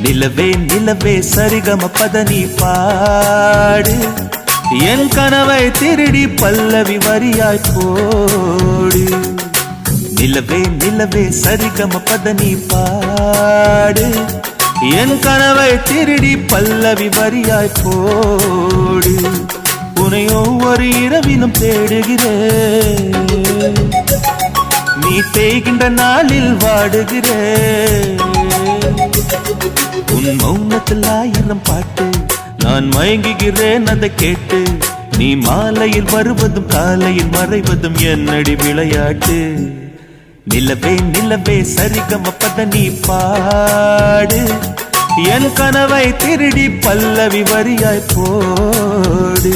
நிலவே நிலவே சரிகம பதனி பாடு என் கனவை திருடி பல்லவி வரியாய் போடு. நிலவே நிலவே சரிகம பதனி பாடு என் கனவை திருடி பல்லவி வரியாய் போடு. உன்னை ஒவ்வொரு இரவிலும் தேடுகிறேன், நீ தேய்கின்ற நாளில் வாடுகிறேன். உன் மௌனத்தில் ஆயிரம் பாட்டு நான் மயங்குகிறேன் அதை கேட்டு. நீ மாலையில் வருவதும் காலையில் மறைவதும் என்னடி விளையாட்டு. நிலவே நிலவே சரிகம பதனி பாடு என் கனவை திருடி பல்லவி வரியாய் போடு.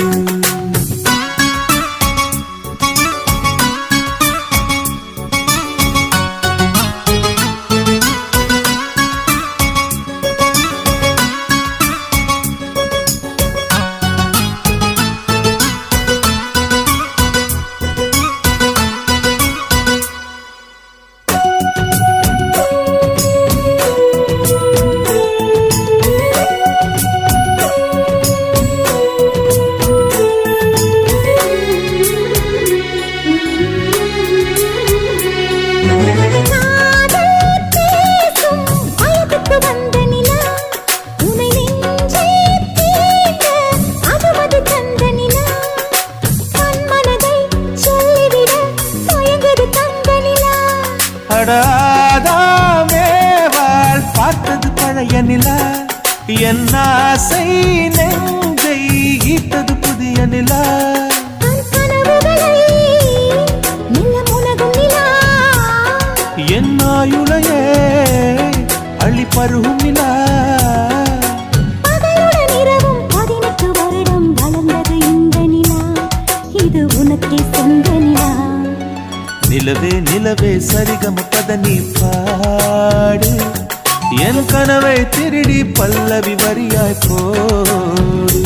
பார்த்தது பழைய நிலா, என் ஆசை நெஞ்சை ஈட்டது புதிய நிலா. என் ஆயுளையே அள்ளி பருகும் நிலா. நிலவே நிலவே சரிகம பதனி பாடு என் கனவை திருடி பல்லவி வரியாய் போடு.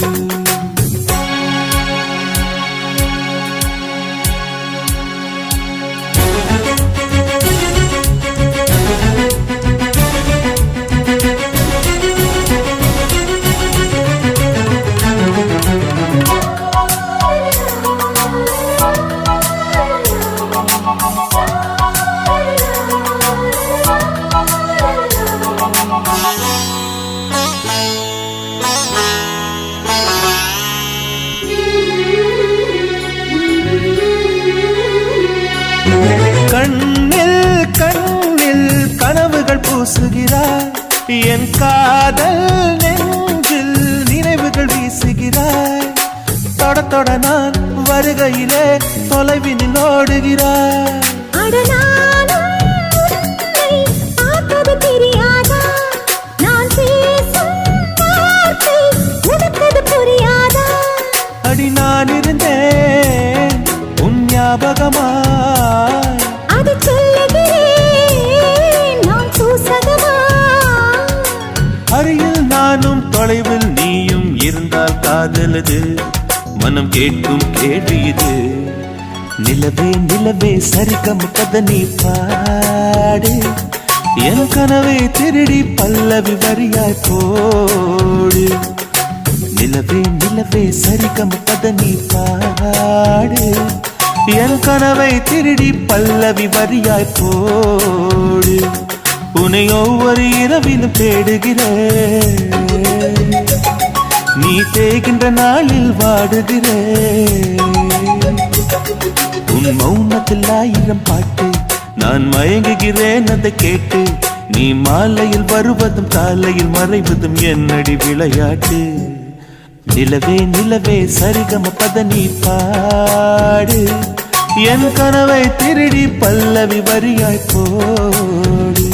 கண்ணில் கண்ணில் கனவுகள் பூசுகிறாய், என் காதல் நெஞ்சில் நினைவுகள் வீசுகிறாய். தொட தொட நான் வருகையிலே தொலைவினில் ஓடுகிறாய். அடி நான் இருந்தேன் உன் ஞாபகமாய், அருகில் நானும் தொலைவில் நீயும் இருந்தால் காதலது மனம் கேட்கும் கேள்வி இது. நிலவே நிலவே சரிகம பதனி பாடு என் கனவை திருடி பல்லவி வரியாய் போடு. நிலவே நிலவே சரிகம பதனி பாடு என் கனவை திருடி பல்லவி வரியாய் போடு. உன்னை ஒவ்வொரு இரவிலும் தேடுகிறேன், நீ தேய்கின்ற நாளில் வாடுகிறேன். உன் மௌனத்தில் ஆயிரம் பாட்டு நான் மயங்குகிறேன் அதை கேட்டு. நீ மாலையில் வருவதும் காலையில் மறைவதும் என்னடி விளையாட்டு. நிலவே நிலவே சரிகம பதனி பாடு என் கனவை திருடி பல்லவி வரியாய் போடு.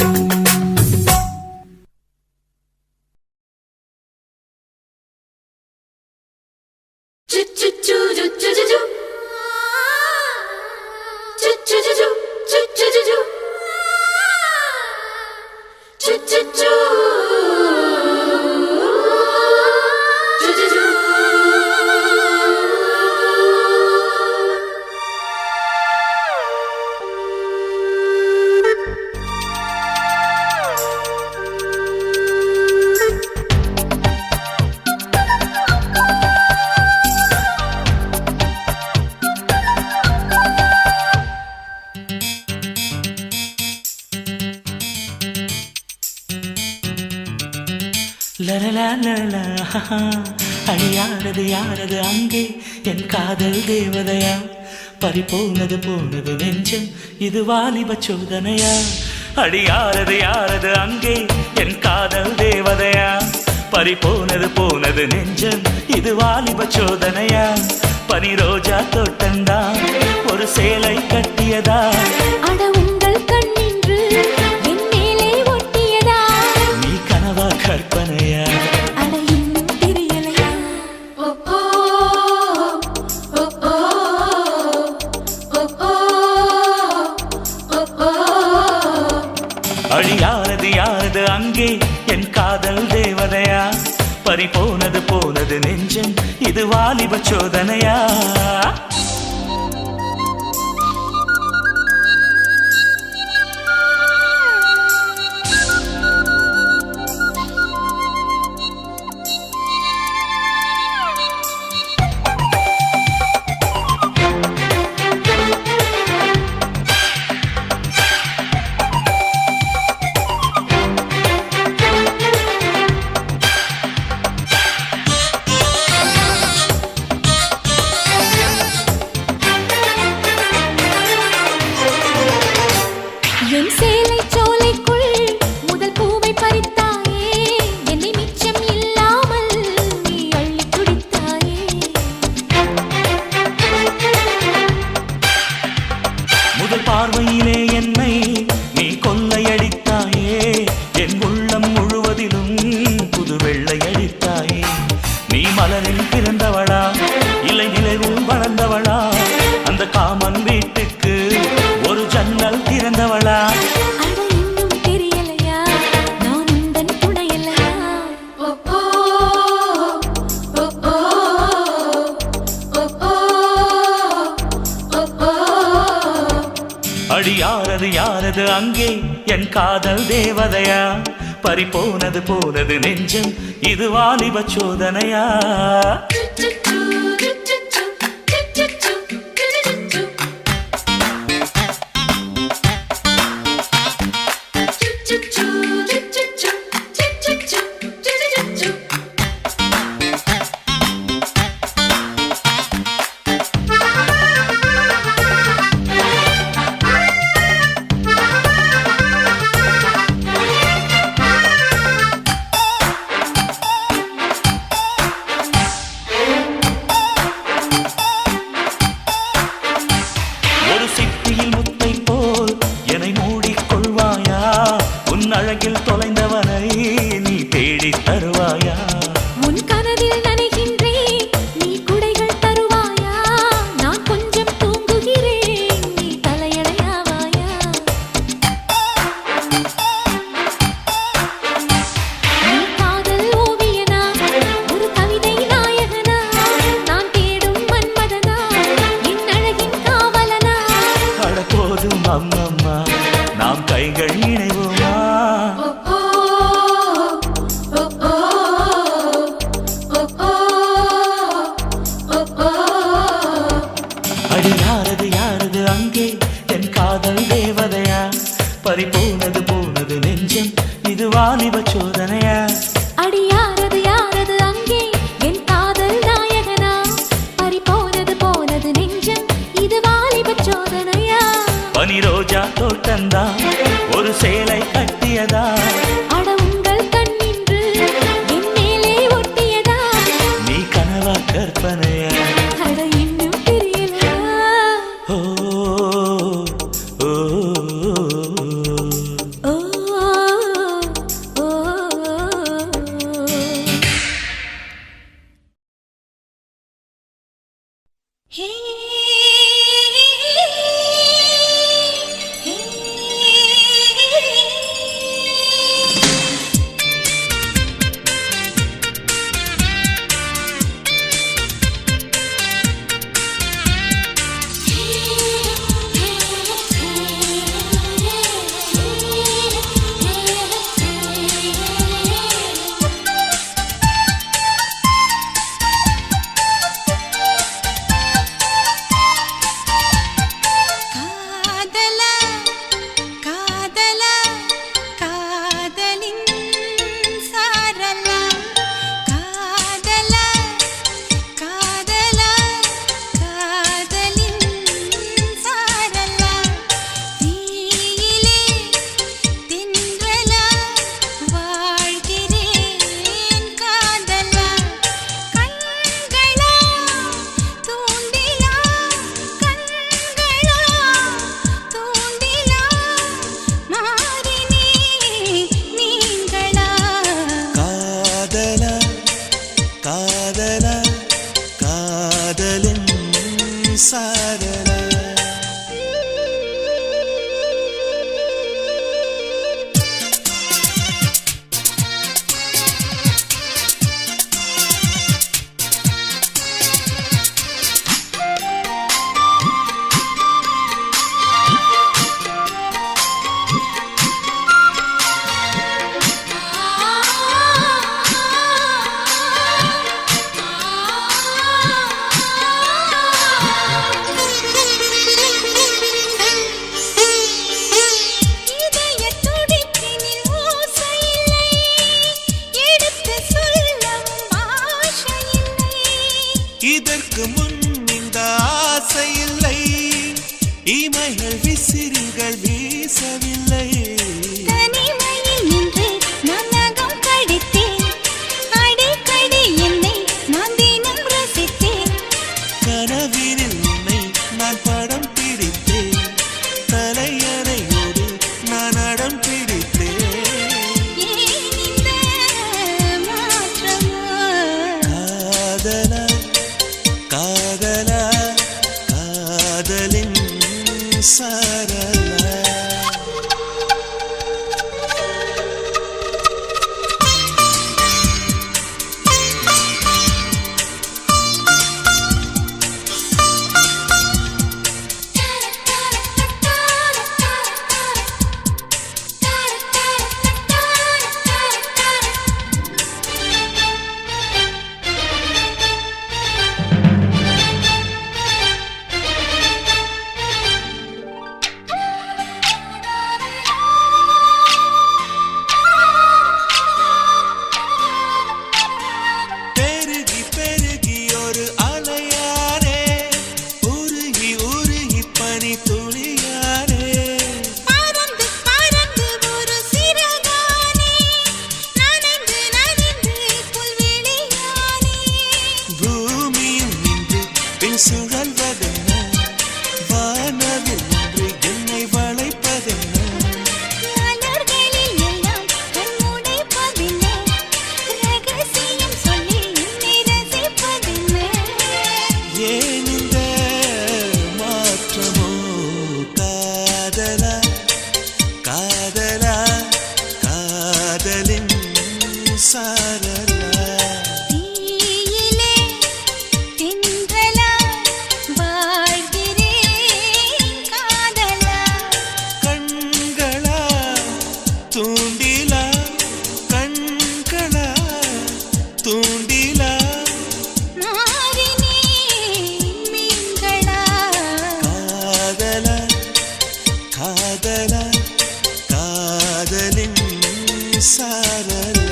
அழியாரது யாரது அங்கே என் காதல் தேவதையா பறிபோனது போனது நெஞ்சம் இது வாலிப சோதனையா அடியாரது யாரது அங்கே என் காதல் தேவதையா பறிபோனது போனது நெஞ்சம் இது வாலிப சோதனையா பனி ரோஜா தோட்டந்தா ஒரு சேலை கட்டியதா அட உங்கள் கண்ணின்று என் மேலே ஒட்டியதா நீ கனவா கற்பனையா அட இன்னும் தெரியலையா அழியாரது யாரது அங்கே என் காதல் தேவதையா பறிபோனது போனது நெஞ்சம் இது வாலிப சோதனையா என் சேலை சோலைக்குள் முதல் பூவை பறித்தாயே என்னை மிச்சம் இல்லாமல் நீ அள்ளி குடித்தாயே முதல் பார்வையிலே என்னை நீ கொள்ளையடித்தாயே என் உள்ளம் முழுவதிலும் புது வெள்ளையடித்தாயே நீ மலரில் பிறந்தவளா இல்லை நிலவில் வளர்ந்தவளா அந்த காமன் வீட்டுக்கு ஒரு ஜன்னல் திறந்தவளா அட இன்னும் தெரியலையா நான் உந்தன் துணையல்லையா அடியாரது யாரது அங்கே என் காதல் தேவதையா பறிபோனது போனது நெஞ்சம் இது வாலிப சோதனையா ஒரு சிப்பியில் முத்தை போல் என்னை மூடிக்கொள்வாயா உன் அழகில் தொலைந்தவனை நீ தேடித் தருவாயா உன் கனவில் நனைகின்றேன் நீ குடைகள் தருவாயா நான் கொஞ்சம் தூங்குகிறேன் நீ தலையணையாவாயா நீ காதல் ஓவியனா ஒரு கவிதை நாயகனா நான் தேடும் மன்மதனா என் அழகின் காவலனா அட போதும் அம்மம்மா நாம் கைகள் இணைவோமா அடி யாரது யாரது அங்கே என் காதல் தேவதையா பறிபோனது போனது நெஞ்சம் இது வாலிப சோதனையா அடியாரது யாரது அங்கே என் காதல் நாயகனா பறிபோனது போனது நெஞ்சம் இது வாலிப சோதனையா பனி ரோஜா தோட்டந்தா ஒரு சேலை கட்டியதா அட உங்கள் கண்ணின்று என் மேலே ஒட்டியதா நீ கனவா கற்பனையா அட இன்னும் தெரியலையா ஓ இதற்கு முன் இந்த ஆசை இல்லை, இமைகள் விசிறிகள் வீசவில்லை. தனிமையில் நின்று நான் நகம் கடித்தேன், அடிக்கடி என்னை நான் தினம் ரசித்தேன். கனவினில் உன்னை நான் படம் பிடித்தேன், தலையணையோடு நான் அடம் பிடித்தேன். ஏன் இந்த மாற்றமோ? காதலா காதலா காதலின் சாரலா. பெருகி பெருகி ஒரு அலையானே, உருகி உருகி பனி துளியானே. பறந்து பறந்து ஒரு சிறகானே, நனைந்து நனைந்து புல்வெளியானே. பூமியும் நின்று பின் சுழல்வதென்ன, வானவில் நின்று என்னை வளைப்பதென்ன. மலர்களில் எல்லாம் கண்முடைப்பதென்ன, ரகசியம் சொல்லி என்னை ரசிப்பதென்ன. ஏன் இந்த மாற்றமோ? காதலா காதலா காதலின் சாரலா. தீயிலே தென்றலா வாழ்கிறேன் காதலா. கண்களா தூண்டிலா, கண்களா தூண்டிலா. மாறினேன் மீன்களா. காதலா காதலா காதலின் சாரலா.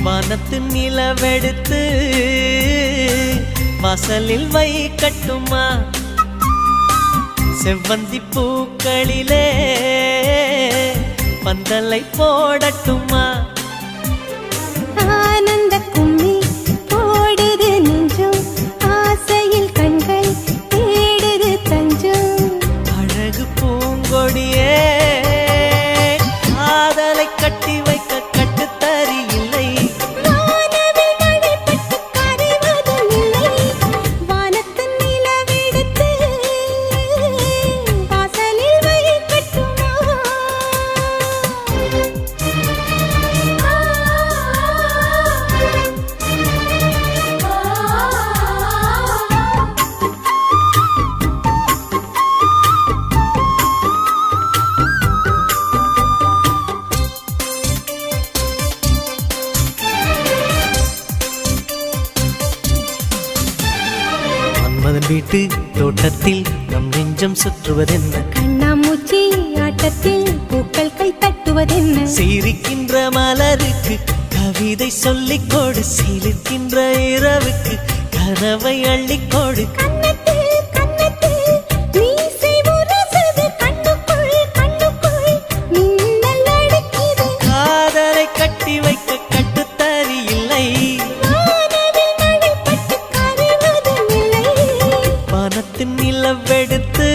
வானத்து நிலவெடுத்து வாசலில் வைக்கட்டுமா, செவ்வந்தி பூக்களிலே பந்தலை போடட்டுமா. ஆனந்த கும்மி போடுது நெஞ்சம், ஆசையில் கண்கள் தேடுது தஞ்சம். அழகு பூங்கொடியே காதலை கட்டி வைக்க கட்டுத்தறி இல்லை. வானவில் நடைபட்டு கரைவதும் இல்லை, வானத்து நிலவெடுத்து வாசலில் வைக்கட்டுமா. மன்மதன் வீட்டு தோட்டத்தில் நம் நெஞ்சம் சுற்றுவதென்ன, கண்ணாமூச்சி ஆட்டத்தில் பூக்கள் கை தட்டுவதென்ன. சிரிக்கின்ற மலருக்கு கவிதை சொல்லிக் கொடு, சிலிர்க்கின்ற இரவுக்கு கனவை அள்ளிக்கொடு. கன்னத்தில் கன்னத்தில் மீசை முரசுது, கண்ணுக்குள் கண்ணுக்குள் மின்னல் அடிக்குது. காதலை கட்டி வைக்க கட்டுத்தறி இல்லை. வானவில் நடைபட்டு கரைவதும் இல்லை, வானத்தின் நிலவெடுத்து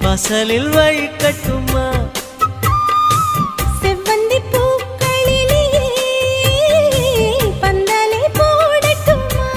வாசலில் வைக்கட்டுமா. செவ்வந்தி பூக்களிலே பந்தலை போடட்டுமா.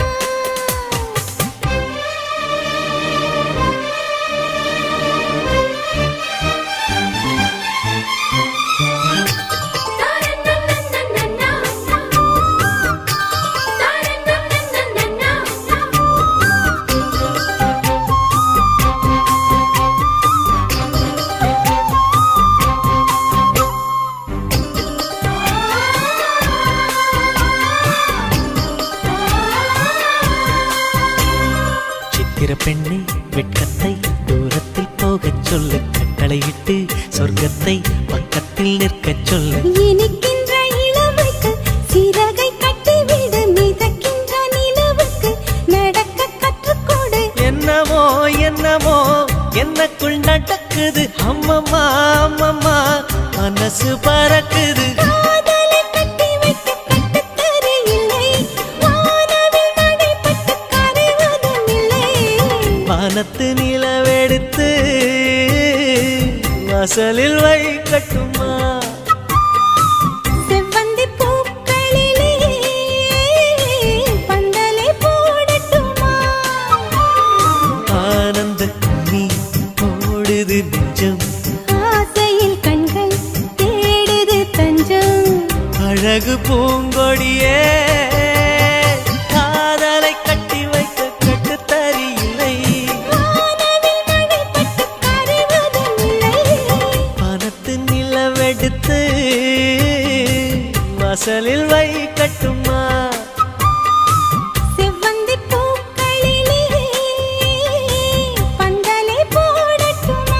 சித்திர பெண்ணே வெட்கத்தை தூரத்தில் போகச் சொல்லு, கட்டளையிட்டு சொர்க்கத்தை பக்கத்தில் நிற்கச் சொல்லு. இனிக்கின்ற இளமைக்கு சிறகை கட்டிவிடு, மிதக்கின்ற நிலவுக்கு நடக்க கற்றுக்கொடு. என்னமோ என்னமோ என்னக்குள் நடக்குது, அம்மம்மா அம்மம்மா மனசு பறக்குது. காதலை கட்டி வைக்க கட்டுத்தறி இல்லை, வானவில் நடைபட்டு கரைவதும் இல்லை. வானத்து நிலவெடுத்து வாசலில் வைக்கட்டுமா? செவ்வந்தி பூக்களிலே பந்தலை போடட்டுமா? ஆனந்த நீ ஓடுது நெஞ்சம், ஆசையில் கண்கள் தேடுது தஞ்சம். அழகு பூங்கொடியே காதலை கட்டி வைக்க கட்டுத்தறி இல்லை. வானவில் நடைபட்டு கரைவதும் இல்லை. வானத்து நிலவெடுத்து வாசலில் வைக்கட்டுமா? செவ்வந்தி பூக்களிலே பந்தலை போடட்டுமா?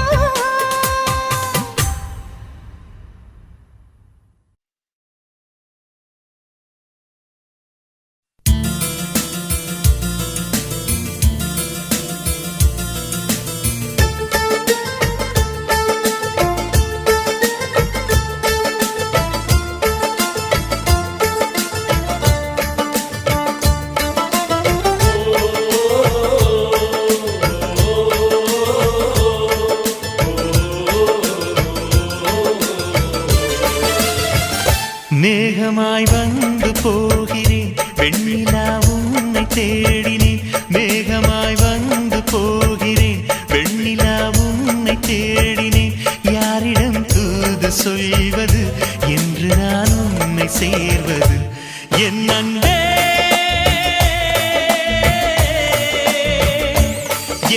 மேகமாய் வந்து போகிறேன், வெண்ணிலா உன்னை தேடினேன். மேகமாய் வந்து போகிறேன், வெண்ணிலா உன்னை தேடினேன். யாரிடம் தூது சொல்வது என்று நான் உன்னை சேர்வது? என் அன்பே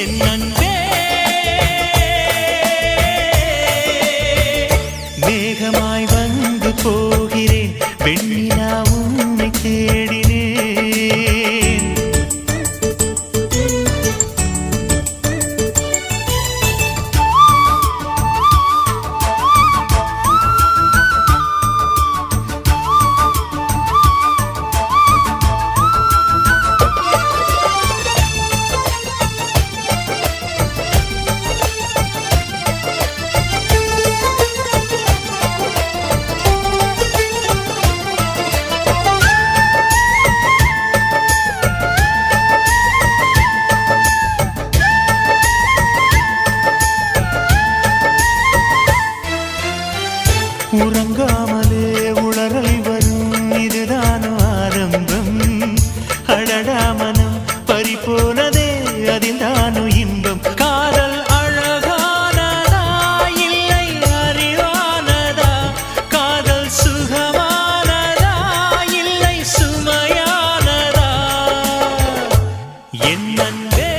என் அன்பே, மேகமாய் வந்து போகிறேன், வெண்ணிலா உன்னை தேடினேன். உறங்காமலே உளறல் வரும், இதுதான் ஆரம்பம். அடடா மனம் பறிபோனதே, அதில் தானோ இன்பம். காதல் அழகானதா இல்லை அறிவானதா? காதல் சுகமானதா இல்லை சுமையானதா? என் அன்பே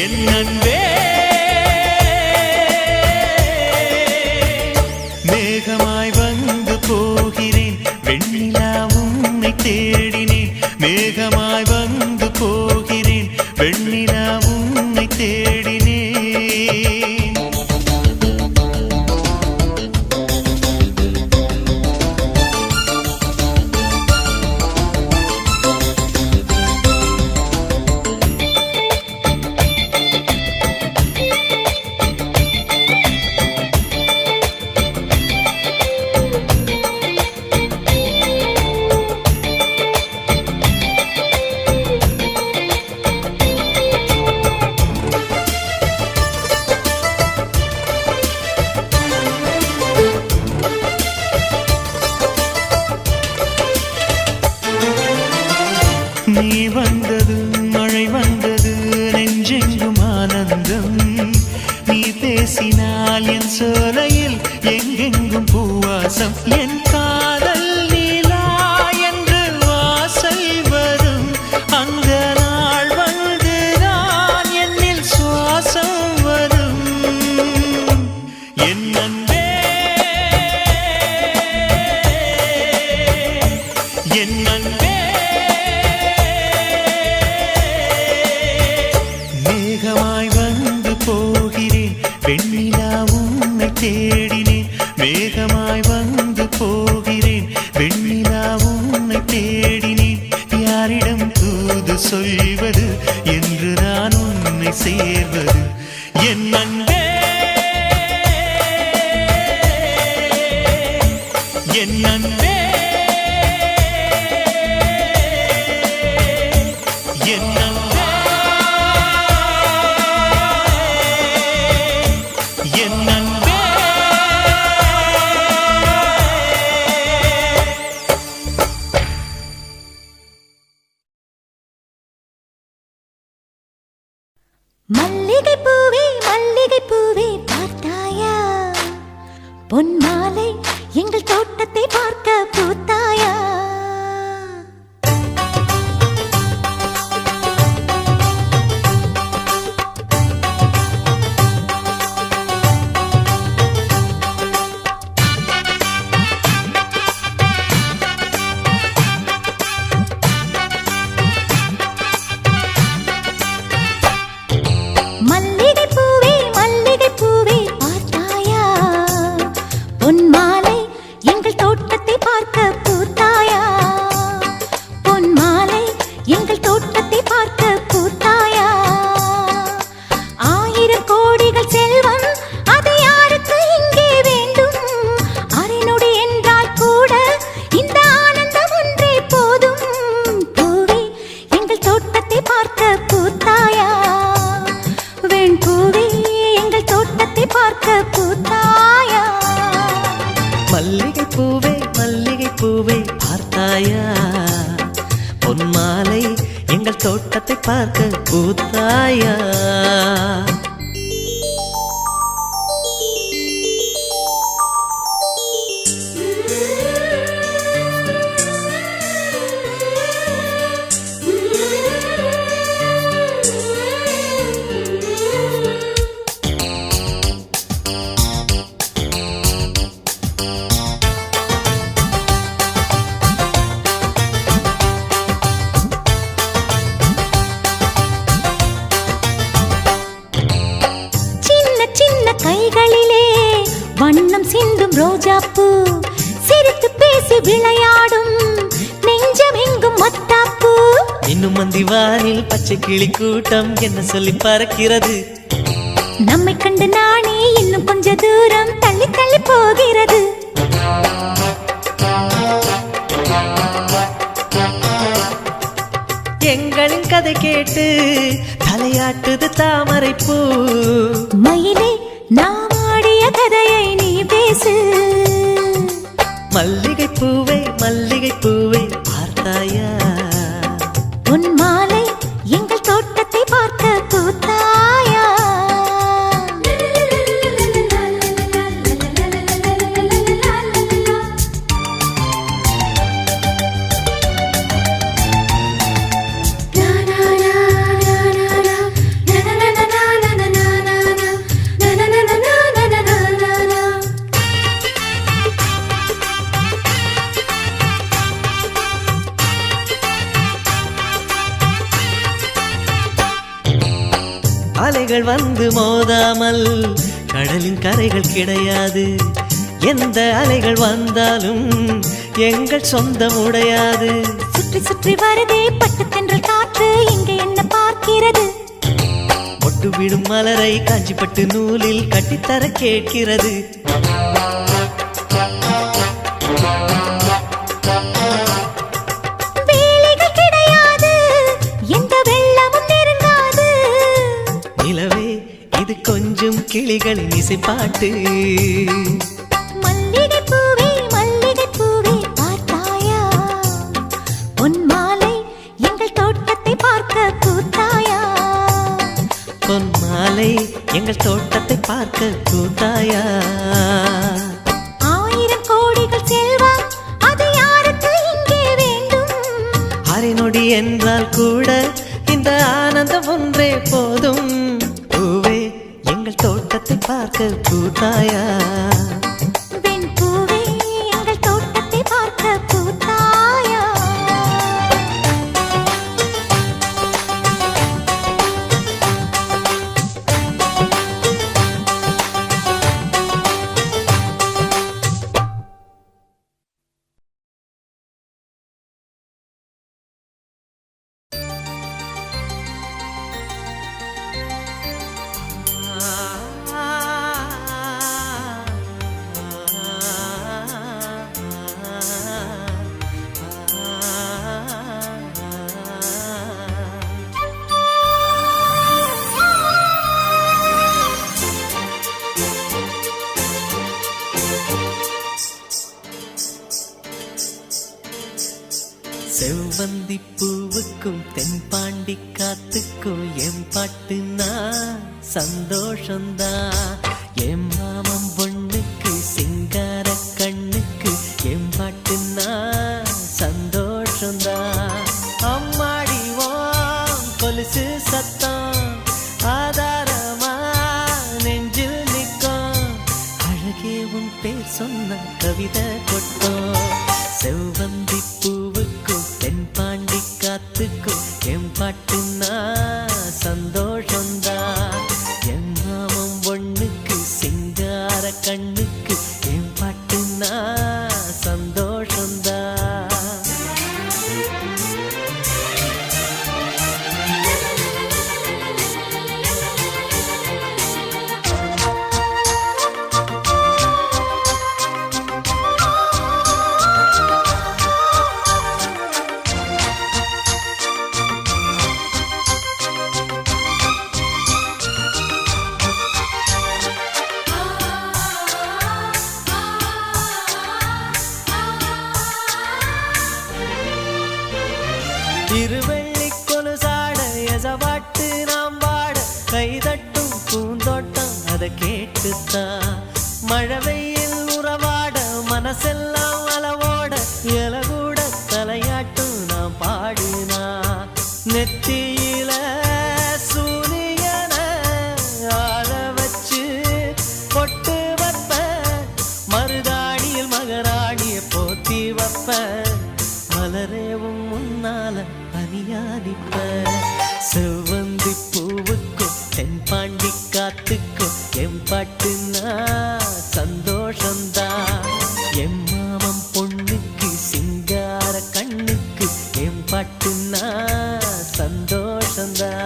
என் அன்பே, மேகமாய் வந்து போகிறேன், வெண்ணிலா உன்னை தேடினேன். மேகமாய் வந்து போகிறேன், வெண்ணிலா உன்னை தேடினேன். நீ வந்தது மழை வந்தது, நெஞ்செங்கும் ஆனந்தம். நீ பேசினால் என் சோலையில் எங்கெங்கும் பூவாசம். என் காதல் நீலா என்று வாசல் வரும், அந்த நாள் வந்துதான் என்னில் சுவாசம் வரும். என் அன்பே என் அன்பே, தூரமாய் வந்து போகிறேன் வெண்ணிலா உன்னை தேடினேன் யாரிடம் தூது சொல்வது என்று நான் உன்னை சேர்வது என் அன்பே என் அன்பே என் அன்பே என் அன்பே மல்லிகை பூவே மல்லிகை பூவே பார்த்தாயா பொன் மாலை எங்கள் தோட்டத்தை பார்க்க பூத்தாயா மல்லிகை பூவே மல்லிகை பூவே பார்த்தாயா பொன் மாலை எங்கள் தோட்டத்தை பார்க்க பூத்தாயா பொன் மாலை எங்கள் தோட்டத்தை பார்க்க பூத்தாயா ஆயிரம் கோடிகள் செல்வம் அது யாருக்கு இங்கே வேண்டும் அரைநொடி என்றால் கூட இந்த ஆனந்தம் ஒன்றே போதும் பூவே எங்கள் தோட்டத்தை பார்க்க பூத்தாயா வெண் பூவே எங்கள் தோட்டத்தை பார்க்க பூத்தாயா மல்லிகை பூவே பார்த்தாயா பொன் மாலை எங்கள் தோட்டத்தை பார்க்க பூத்தாயா சின்ன சின்ன கைகளிலே வண்ணம் சிந்தும் ரோஜாப்பூ சிரித்து பேசி விளையாடும் நெஞ்சம் எங்கும் மத்தாப்பூ இன்னும் மந்திவானில் பச்சை கிளி கூட்டம் என்ன சொல்லி பறக்கிறது நம்மை கண்டு நானே இன்னும் கொஞ்ச தூரம் தள்ளி தள்ளி போகிறது எங்களின் கதை கேட்டு தலையாட்டுது தாமரை பூ மயிலே நாம் ஆடிய கதையை நீ பேசு மல்லிகை பூவே பார்த்தாயா உன் மாலை எங்கள் தோட்டத்தை பார்க்க பூத்தாயா அலைகள் வந்து மோதாமல் கடலின் கரைகள் கிடையாது எந்த அலைகள் வந்தாலும் எங்கள் சொந்தம் உடையாது சுற்றி சுற்றி வருதே பட்டு தென்றல் காற்று இங்கே என்ன பார்க்கிறது ஒட்டு விடும் மலரை காஞ்சிப்பட்டு நூலில் கட்டித்தர கேட்கிறது வேலைகள் கிடையாது எந்த வெள்ளமும் நெருங்காது நிலவே இது கொஞ்சம் கிளிகளின் இசைப்பாட்டு மல்லிகை பூவே பார்த்தாயா உன் மாலை எங்கள் தோட்டத்தை பார்க்க பூத்தாயா பொன் மாலை எங்கள் தோட்டத்தை பார்க்க பூத்தாயா ஆயிரம் கோடிகள் செல்வம் அது யாருக்கு இங்கே வேண்டும் அரை நொடி என்றால் கூட இந்த ஆனந்தம் ஒன்றே போதும் பூவே எங்கள் தோட்டத்தை பார்க்க பூத்தாயா வெண் பூவே எங்கள் தோட்டத்தை பார்க்க பூத்தாயா செவ்வந்தி பூவுக்கும் தென்பாண்டி காத்துக்கும் என் பாட்டுனா சந்தோஷந்தான். என் மாமன் பொண்ணுக்கு சிங்கார கண்ணுக்கு என் பாட்டுனா சந்தோஷந்தான். அம்மாடி கொலுசு சத்தம் ஆதாரமா நெஞ்சில் நிற்கும். அழகே உன் பேர் சொன்ன கவிதை கொட்டும். செவ்வந்தி பூவுக்கும் தென்பாண்டி காத்துக்கும் என் பாட்டுனா சந்தோஷந்தான். என் மாமன் பொண்ணுக்கு சிங்கார கண்ணுக்கு என் பாட்டுனா சந்தோஷந்தான். திருவள்ளி கொலுசாட எசவாட்டு நாம் வாட கைதட்டும் பூந்தோட்டம் அதை கேட்டுத்தான். மழை வெயில் உறவாட மனசெல்லாம் அளவோட இலகூட தலையாட்டும் நாம் பாடினா. நெத்தியில சூரியன ஆற வச்சு பொட்டு வைப்ப, மருதாணியில் மகராணிய போத்தி வைப்ப, மலரேவும் முன்னால பனியாதிப்ப. செவ்வந்தி பூவுக்கும் தென்பாண்டி காத்துக்கும் என் பாட்டுனா சந்தோஷந்தான். என் மாமன் பொண்ணுக்கு சிங்கார கண்ணுக்கு என் பாட்டுனா சந்தோஷந்தான்.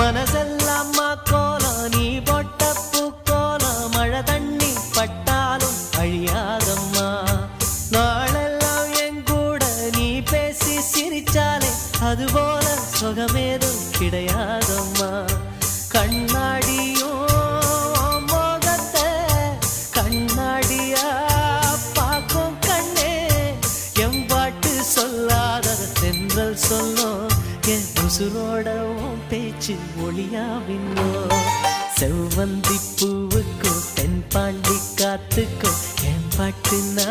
மனசெல்லாம் கோலம் நீ போட்ட பூக்கோலம், மழை தண்ணி பட்டாலும் அழியாதம்மா. நாளெல்லாம் என் கூட நீ பேசி சிரிச்சாலே அதுபோல சுகமேதும் கிடையாதம்மா. கண்ணாடியும் மோகத்தை கண்ணாடியா பார்க்கும் கண்ணே, என் பாட்டு சொல்லாத தென்றல் சொல்லும். என் உசுரோட பேச்சு ஒளியாவின்னோ. செவ்வந்தி பூவுக்கும் தென்பாண்டி காத்துக்கும் என் பாட்டுனா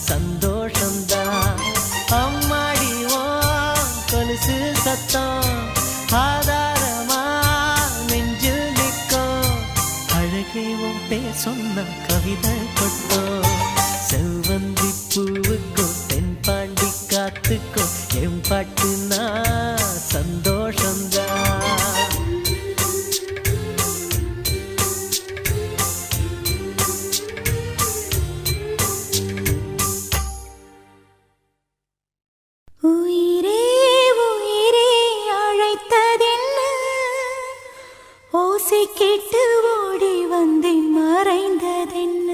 சந்தோஷந்தான். அம்மாடி கொலுசு சத்தம் ஆதாரமா நெஞ்சில் நிற்கும். அழகே உன் பேர் சொன்ன கவிதை கொட்டும். செவ்வந்தி பூவுக்கும் தென்பாண்டி காத்துக்கும் என் பாட்டுனா சந்தோஷந்தான். உயிரே உயிரே அழைத்ததென்ன, ஓசை கேட்டு ஓடி வந்தேன் மறைந்ததென்ன.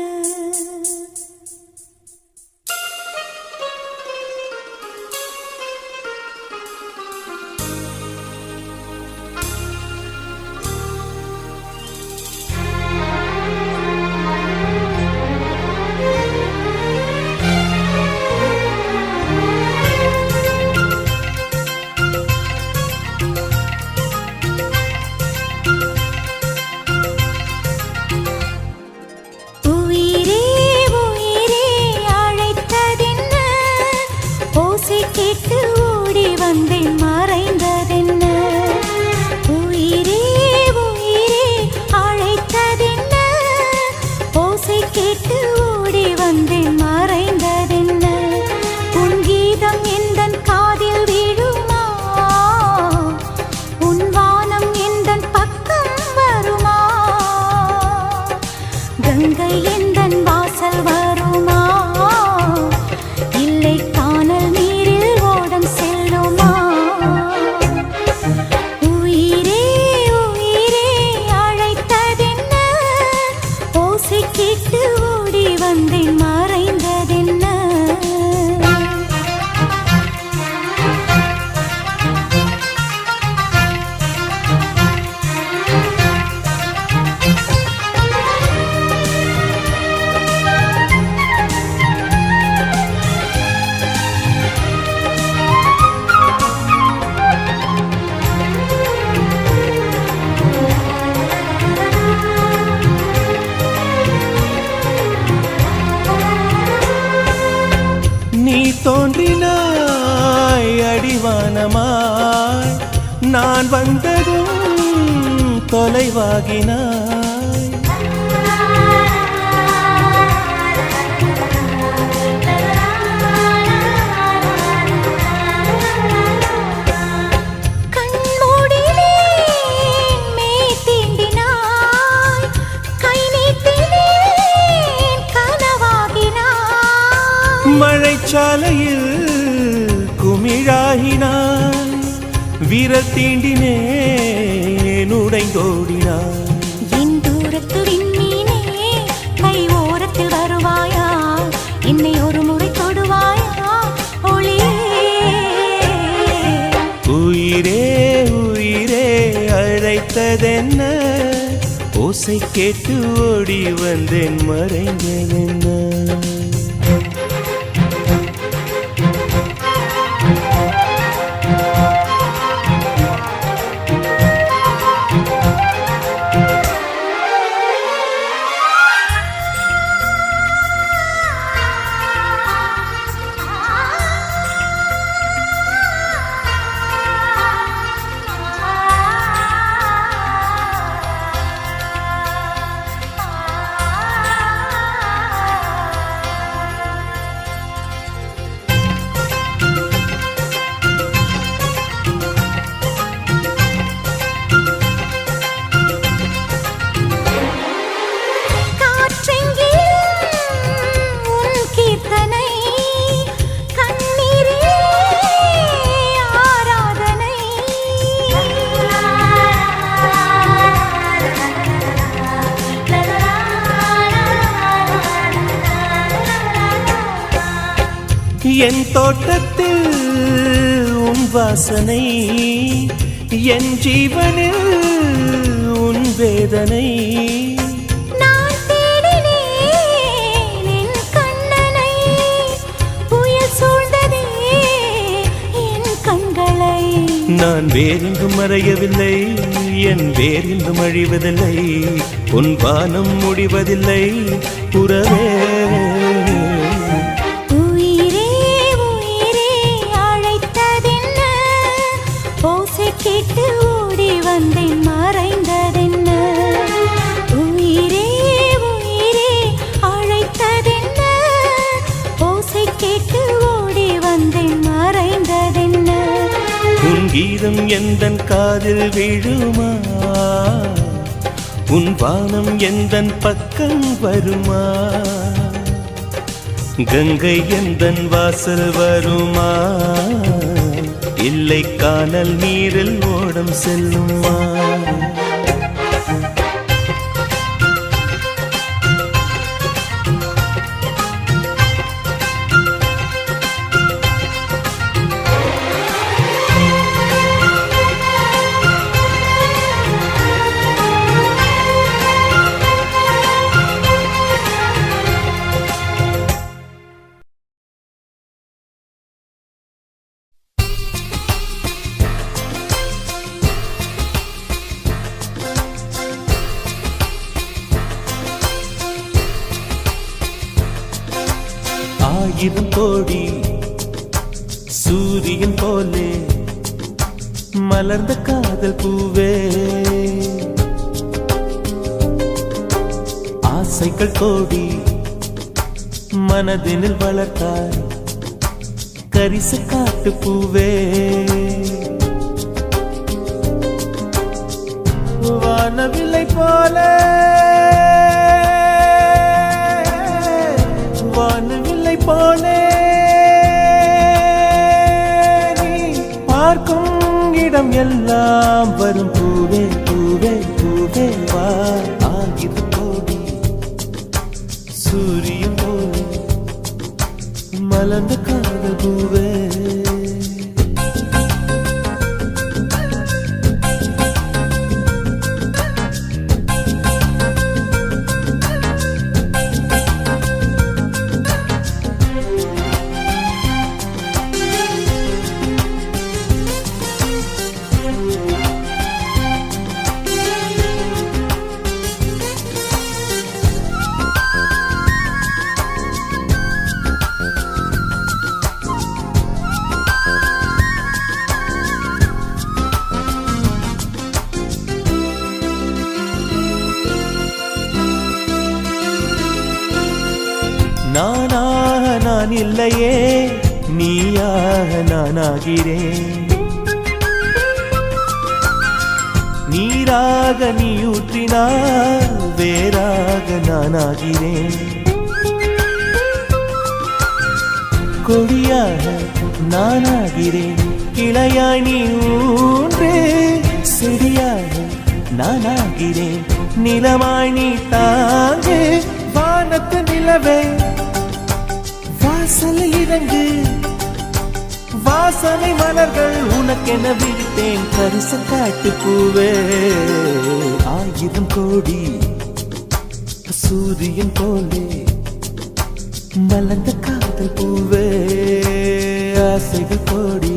வாசல் வருமா, இல்லை காணல் நீரில் ஓட தோன்றினாய் அடிவானமாய் நான் வந்ததும் தொலைவாகினாய் மழைச்சாலையில் குமிழாகினான் விரல் தீண்டினேன் உடைந்தோடினான் என் தூரத்து விண்மீனே கை ஓரத்தில் வருவாயா என்னை ஒரு முறை தொடுவாயா ஒளியே உயிரே உயிரே அழைத்ததென்ன ஓசை கேட்டு ஓடி வந்தேன் மறைந்ததென்ன என் தோட்டத்தில் உன் வாசனை என் ஜீவனில் உன் வேதனை நான் தேடினேன் என் கண்ணனை புயல் சூழ்ந்ததே என் கண்களை நான் வேறெங்கும் மறையவில்லை என் வேறெங்கும் அழிவதில்லை உன் வானம் முடிவதில்லை புறவே கேட்டு ஓடி வந்தேன் மறைந்ததென்ன உயிரே உயிரே அழைத்ததென்ன ஓசை கேட்டு ஓடி வந்தேன் மறைந்ததென்ன உன் கீதம் எந்தன் காதில் விழுமா உன் வானம் எந்தன் பக்கம் வருமா கங்கை எந்தன் வாசல் வருமா இல்லை கானல் நீரில் ஓடம் செல்லுமா ஆயிரம் கோடி சூரியன் போலே மலர்ந்த காதல் பூவே ஆசைகள் கோடி மனதினில் வளர்த்தாய் கரிச காட்டு பூவே வானவில்லை போல வானவில்லை போலே நீ பார்க்கும் இடம் எல்லாம் வரும் பூவே பூவே பூவே வா ஆகிற கோடி சூரியன் போலே மலர்ந்த காதல் பூவே இல்லையே நீயாக நானாகிறேன் நீராக நீ ஊற்றினால் வேறாக நானாகிறேன் கொடியாக நானாகிறேன் கிளையாய் நீ ஊன்று செடியாக நானாகிறேன் நிலமாய் நீ தாங்கு வானத்து நிலவே வாசல் இறங்கு வாசனை மலர்கள் உனக்கென விரித்தேன் பரிச காட்டு பூவே ஆயிரம் கோடி சூரியன் போலே மலர்ந்த காதல் பூவே ஆசைகள் கோடி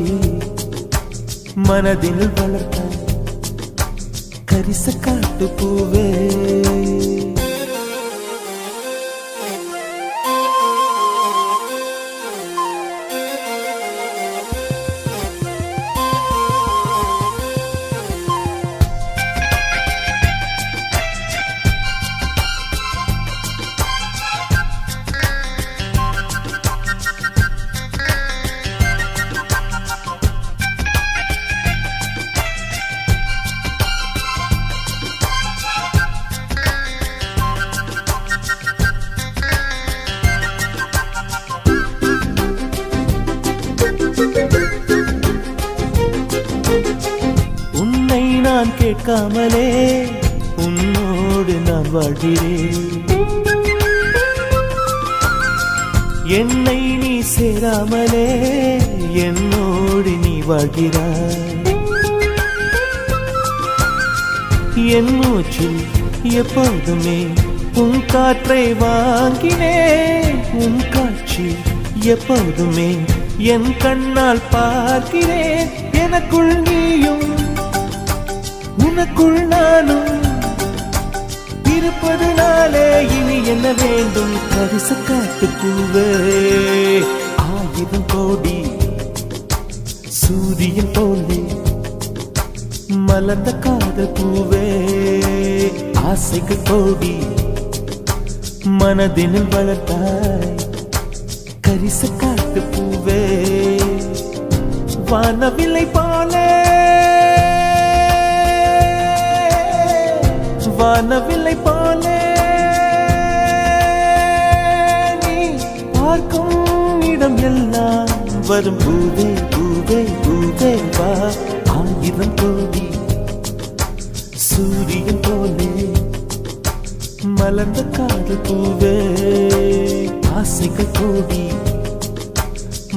மனதில் வளர்த்த கரிச காட்டு பூவே உன்னை நான் கேட்காமலே உன்னோடு நான் வாழ்கிறேன் என்னை நீ சேராமலே என்னோடு நீ வாழ்கிறாய் என் மூச்சில் எப்போதுமே உன் காற்றை வாங்கினேன் உன் காட்சி எப்போதுமே என் கண்ணால் பார்க்கிறேன் எனக்குள் நீயும் உனக்குள் நானும் இருப்பதனாலே இனி என்ன வேண்டும் பரிசு காட்டு பூவே ஆயிரம் கோடி சூரியன் போலே மலர்ந்த காதல் பூவே ஆசைகள் கோடி மனதினில் வளர்த்தாய் கரிச காட்டு பூவே வானவில்லை போலே வானவில்லை போலே நீ பார்க்கும் இடம் எல்லாம் வரும் பூவே பூவே பூவே வா ஆயிரம் கோடி சூரியன் போலே மலர்ந்த காதல் பூவே ஆசைகள் கோடி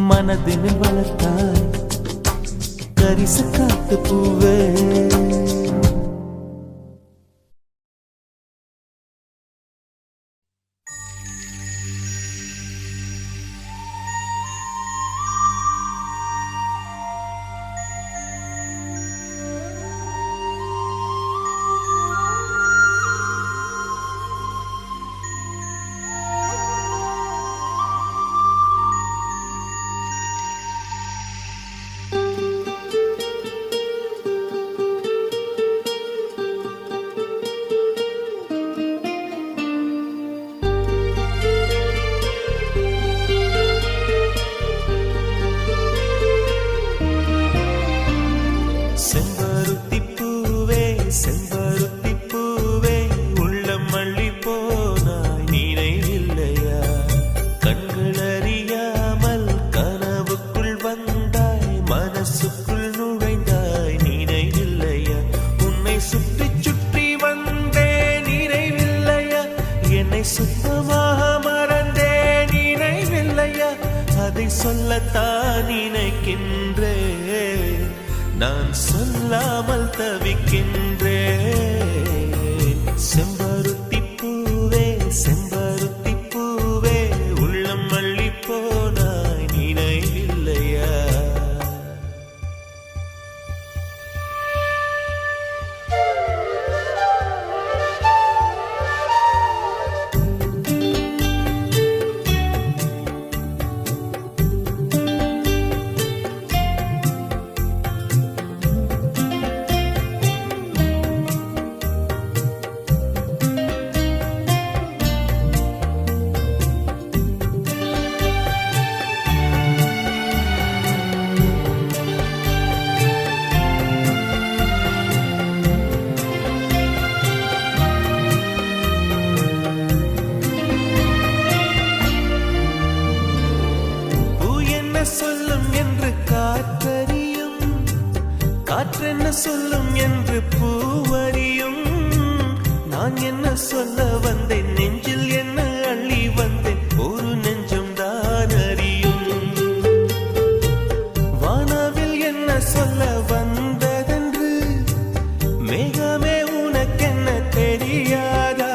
மனதினில் வளர்த்தாய் கரிச காட்டு பூவே சுத்தமாக மறந்தேன் நினைவில்லையா அதை சொல்லத்தான் நினைக்கின்றேன் நான் சொல்லாமல் தவிக்கின்றேன் செம்பருத்தி பூவே செம்பருத்தி பூவே உள்ளம் மல்லி போனாய் நினைவில்லையா சொல்லும் என்று காற்றறியும், காற்றென்ன சொல்லும் என்று பூவறியும். நான் என்ன சொல்ல வந்தேன், நெஞ்சில் என்ன அள்ளி வந்தேன், ஒரு நெஞ்சம் தான் அறியும். வானவில் என்ன சொல்ல வந்ததென்று மேகமே உனக்கென்ன தெரியாதா?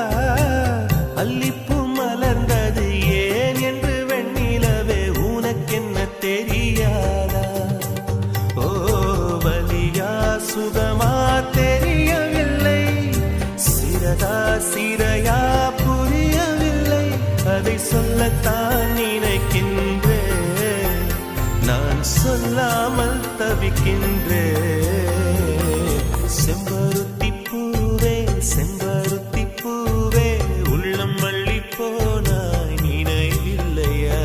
அல்லிப்பூ மலர்ந்தது ஏன் என்று வெண்ணிலவே உனக்கென்ன தெரியாதா? ஓ வலியா சுகமா தெரியவில்லை, சிறதா சிறையா புரியவில்லை. அதை சொல்லத்தான் நினைக்கின்றேன், நான் சொல்லாமல் தவிக்கின்றேன். செம்பருத்தி பூவே செம்பருத்தி பூவே, உள்ளம் மள்ளி போனாய் நினைவில்லையா?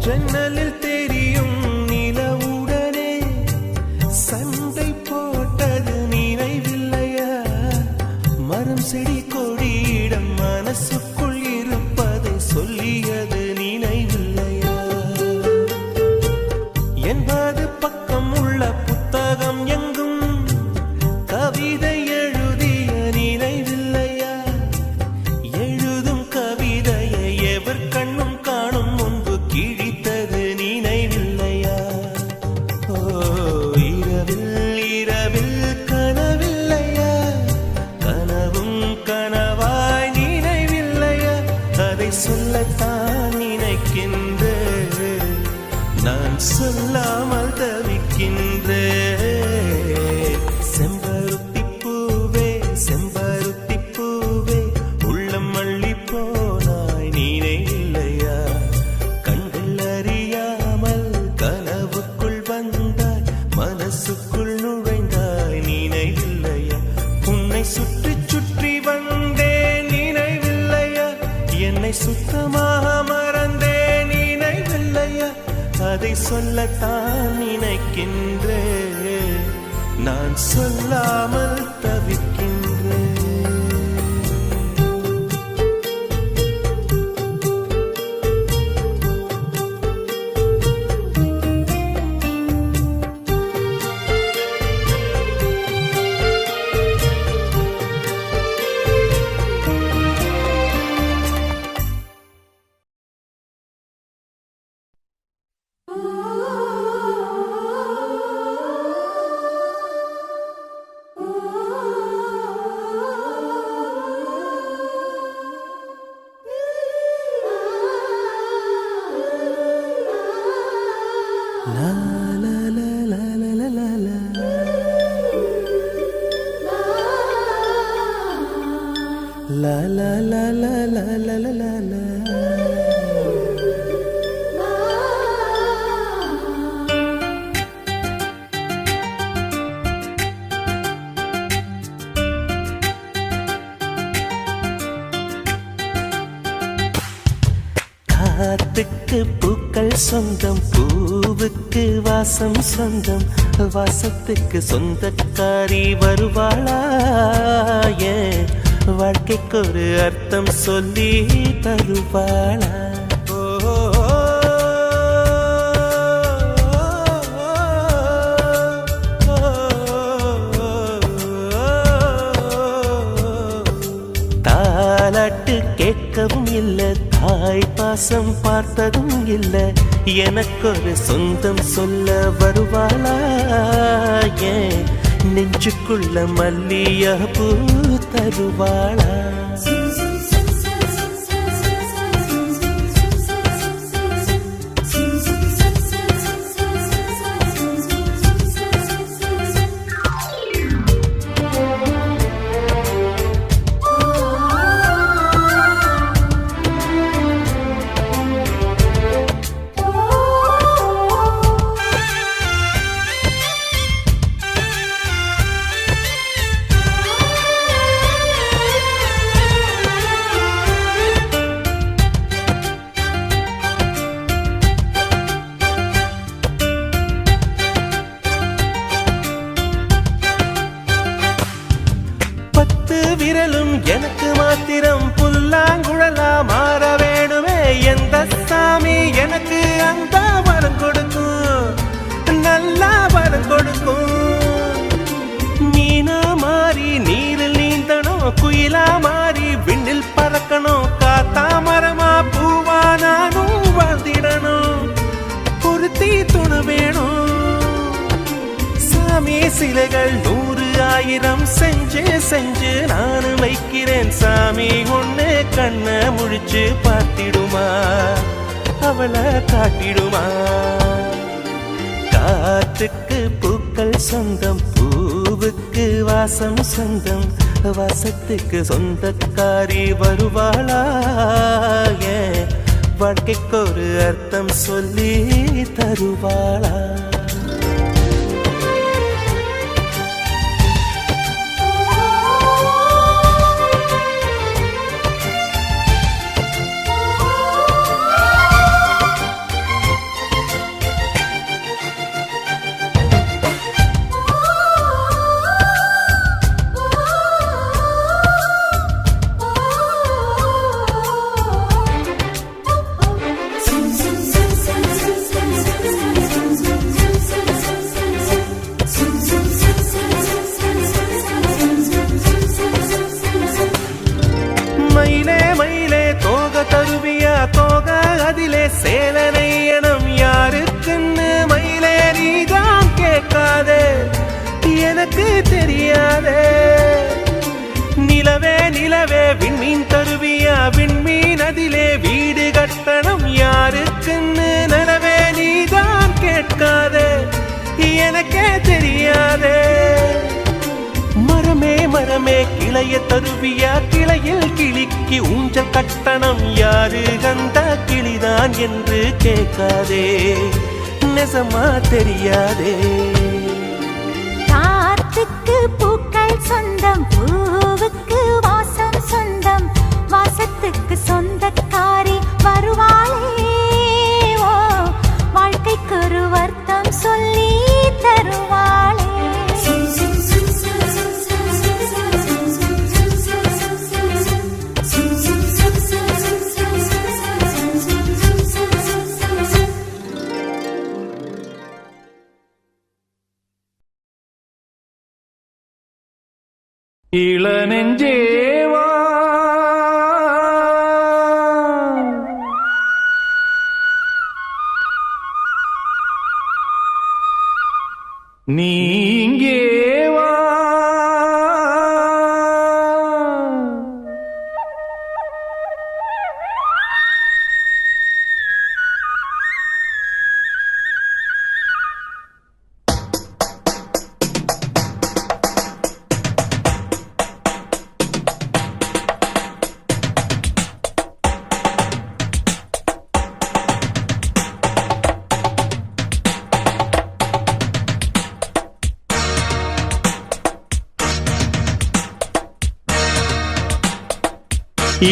ஜன்னலில் தெரியும் நிலவுடனே சண்டை போட்டது நினைவில்லையா? மரம் செடி கொடியிடம் மனசுக்குள் இருப்பதை சொல்லியது நினைவில்லையா? 80 பக்கம் உள்ள புத்தகம் எங்கும் கவிதை எழுதிய நினைவில்லையா? எழுதும் கவிதையை எவர் கண்ணும் காணும் முன்பு கிழித்தது நினைவில்லையா? ஓ இரவில் இரவில் கனவில்லையா? கனவும் கனவாய் நினைவில்லையா? அதை சொல்லத்தான் நினைக்கின்றேன், நான் சொல்லாமல் தவிக்கின்றேன். செம்பருத்தி பூவே செம்பருத்தி பூவே, உள்ளம் மள்ளி போனாய் நினைவில்லையா? கண்கள் அறியாமல் கனவுக்குள் வந்தாய், மனசுக்குள் நுழைந்தாய் நினைவில்லையா? உன்னை சுற்றி சுற்றி வந்தேன் நினைவில்லையா? என்னை சுத்தமாக மறந்தேன் நினைவில்லையா? அதை சொல்லத்தான் நினைக்கின்றேன், நான் சொல்லாமல் தவிக்கின்றேன். La la la la la la la la. La la la la la la la la la. காத்துக்கு பூக்கள் சொந்தம், பூவுக்கு வாசம் சொந்தம், வாசத்துக்கு சொந்தக்காரி வருவாளா? ஏன் வாழ்க்கைக்கு ஒரு அர்த்தம் சொல்லி தருவாளா? தாலாட்டு கேட்கவும் இல்லை, தாய் பாசம் பார்த்ததும் இல்லை, எனக்கொரு சொந்தம் சொல்ல வருவாளா? ஏன் நெஞ்சுக்குள்ள மல்லியா பூ தருவாளா? லீலைகள் 100,000 செஞ்சு செஞ்சு நானும் வைக்கிறேன் சாமி ஒண்ணு கண்ண முழிச்சு பார்த்திடுமா அவளை காட்டிடுமா காத்துக்கு பூக்கள் சொந்தம் பூவுக்கு வாசம் சொந்தம் வாசத்துக்கு சொந்தக்காரி வருவாளா வாழ்க்கைக்கு ஒரு அர்த்தம் சொல்லி தருவாளா சேலனையனம் யாருக்குன்னு மயிலே நீதான் கேட்காதே எனக்கு தெரியாதே நிலவே நிலவே விண்மீன் தருவியா விண்மீன் அதிலே வீடு கட்டணம் யாருக்குன்னு நிலவே நீதான் கேட்காதே எனக்கே தெரியாதே மரமே மரமே கிளைய தருவியா கிளையில் கிளிக்கு ஊஞ்சல் கட்டணம் யாரு கண்ட கிளிதான் என்று கேட்காதே நெசமா தெரியாதே காத்துக்கு பூக்கள் சொந்தம் பூவுக்கு வாசம் சொந்தம் வாசத்துக்கு சொந்தக்காரி வருவாளே ஓ வாழ்க்கைக்கு ஒரு அர்த்தம் சொல்லி தருவாளே இளநெஞ்சேவா நீங்கேவா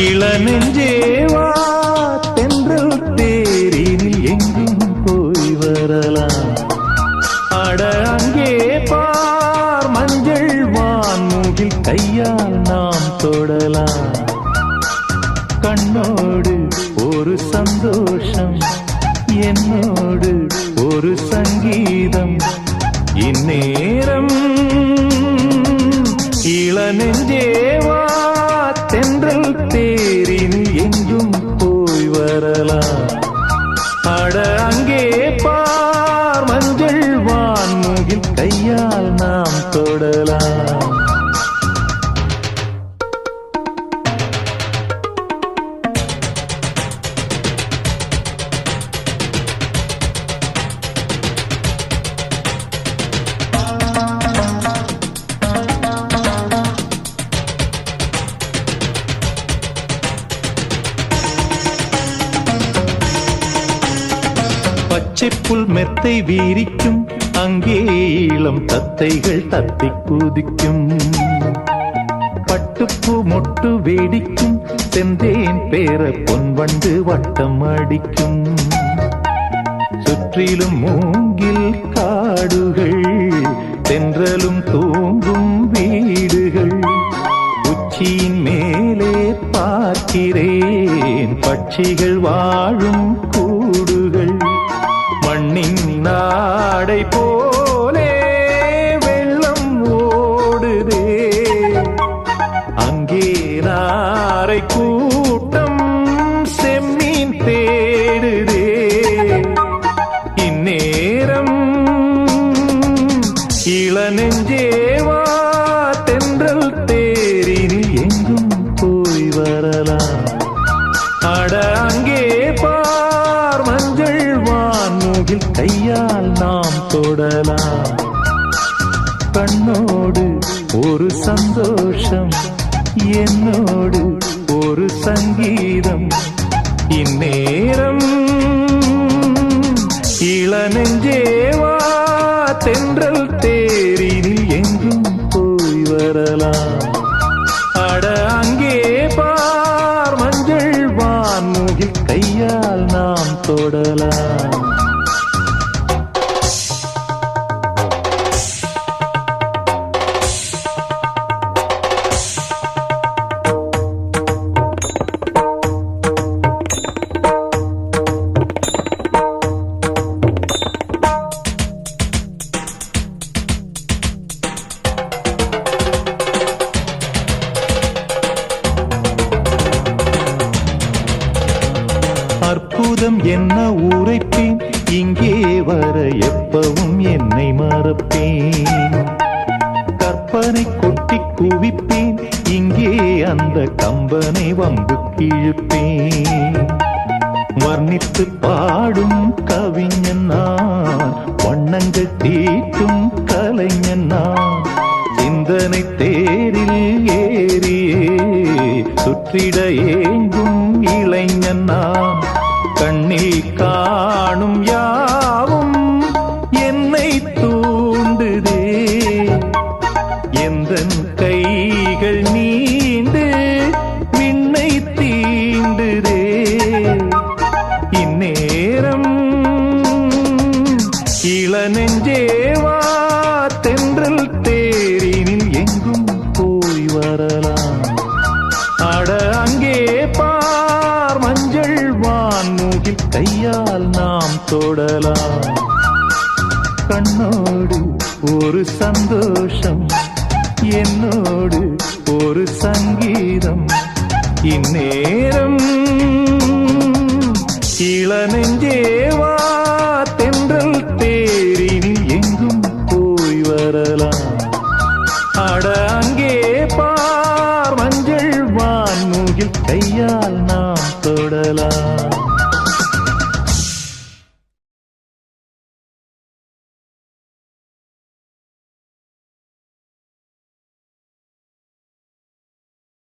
இளநெஞ்சேவா தென்றல் தேரினில் எங்கும் போய் வரலாம் அட அங்கே பார் மஞ்சள் வான்மூகில் கையால் நாம் தொடலாம் கண்ணோடு ஒரு சந்தோஷம் என்னோடு ஒரு சங்கீதம் இந்நேரம் இளநெஞ்சேவா தென்றல் தேரினில் எங்கும் போய் வரலாம் அட அங்கே பார் மஞ்சள் வான்மூகில் கையால் நாம் தொடலாம் பச்சைப்புல் மெத்தை வீரிக்கும் அங்கே இளம் தத்தைகள் தத்தி குதிக்கும் பட்டுப்பூ மொட்டு வேடிக்கும் செந்தேன் பேர பொன்வண்டு வட்டம் அடிக்கும் சுற்றிலும் மூங்கில் காடுகள் தென்றலும் தூங்கும் வீடுகள் உச்சியின் மேலே பார்க்கிறேன் பட்சிகள் வாழும் கூடுகள் மண்ணின் நாடை போலே வெள்ளம் ஓடுதே அங்கே நாரை கூட்டம் செம்மீன் தேடுதே இந்நேரம் இளநெஞ்சே வான்மூகில் கையால் நாம் தொடலாம். கண்ணோடு ஒரு சந்தோஷம், என்னோடு ஒரு சங்கீதம். இந்நேரம் இளநெஞ்சேவா தென்றல் தேரினில் எங்கும் போய் வரலாம். அட அங்கே பார் மஞ்சள் வான்மூகில் கையால் நாம் தொடலாம். அற்புதம் என்ன உரைப்பேன், இங்கே வர எப்பவும் என்னை மறப்பேன். கற்பனை கொட்டி குவிப்பேன், இங்கே அந்த கம்பனை வம்பு கிழிப்பேன். வர்ணித்து பாடும் கவிஞன் நான், வண்ணங்கள் தீட்டும் கலைஞன் நான். சிந்தனை தேரில் ஏறியே சுற்றிட ஏங்கும் இளைஞன் நான். கண்ணில் காணும் யாவும் என்னை தூண்டுதே, எந்தன் கைகள் நீண்டு விண்ணை தீண்டுதே. இந்நேரம் இளநெஞ்சேவா தென்றல் தேரினில் எங்கும் போய் வரலாம். அட அங்கே பார் மஞ்சள் வான்மூகில் கையால் நாம் தொடலாம். கண்ணோடு ஒரு சந்தோஷம், என்னோடு ஒரு சங்கீதம். இந்நேரம் இளநெஞ்சேவா தென்றல் தேரினில் எங்கும் போய் வரலாம். அட அங்கே பார் மஞ்சள் வான்மூகில் கையால் நாம் தொடலாம்.